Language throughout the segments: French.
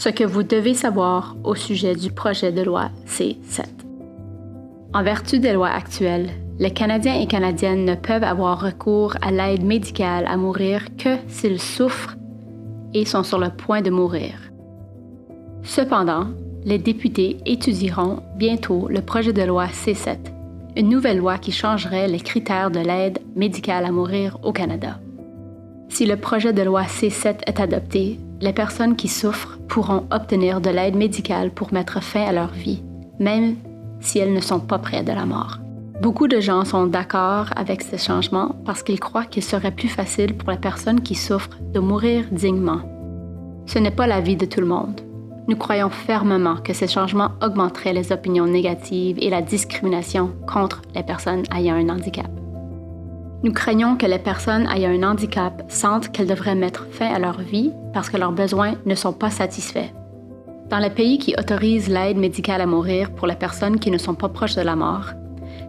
Ce que vous devez savoir au sujet du projet de loi C-7. En vertu des lois actuelles, les Canadiens et Canadiennes ne peuvent avoir recours à l'aide médicale à mourir que s'ils souffrent et sont sur le point de mourir. Cependant, les députés étudieront bientôt le projet de loi C-7, une nouvelle loi qui changerait les critères de l'aide médicale à mourir au Canada. Si le projet de loi C-7 est adopté, les personnes qui souffrent pourront obtenir de l'aide médicale pour mettre fin à leur vie, même si elles ne sont pas près de la mort. Beaucoup de gens sont d'accord avec ces changements parce qu'ils croient qu'il serait plus facile pour les personnes qui souffrent de mourir dignement. Ce n'est pas l'avis de tout le monde. Nous croyons fermement que ces changements augmenteraient les opinions négatives et la discrimination contre les personnes ayant un handicap. Nous craignons que les personnes ayant un handicap sentent qu'elles devraient mettre fin à leur vie parce que leurs besoins ne sont pas satisfaits. Dans les pays qui autorisent l'aide médicale à mourir pour les personnes qui ne sont pas proches de la mort,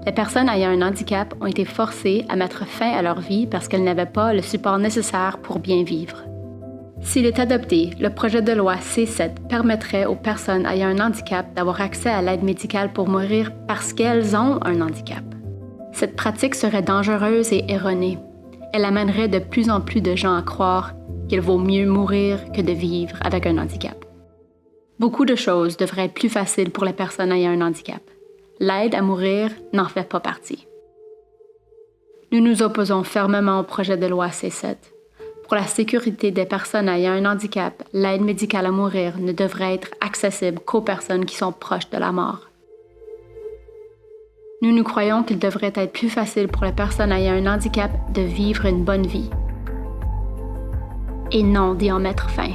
les personnes ayant un handicap ont été forcées à mettre fin à leur vie parce qu'elles n'avaient pas le support nécessaire pour bien vivre. S'il est adopté, le projet de loi C-7 permettrait aux personnes ayant un handicap d'avoir accès à l'aide médicale pour mourir parce qu'elles ont un handicap. Cette pratique serait dangereuse et erronée. Elle amènerait de plus en plus de gens à croire qu'il vaut mieux mourir que de vivre avec un handicap. Beaucoup de choses devraient être plus faciles pour les personnes ayant un handicap. L'aide à mourir n'en fait pas partie. Nous nous opposons fermement au projet de loi C-7. Pour la sécurité des personnes ayant un handicap, l'aide médicale à mourir ne devrait être accessible qu'aux personnes qui sont proches de la mort. Nous croyons qu'il devrait être plus facile pour les personnes ayant un handicap de vivre une bonne vie et non d'y en mettre fin.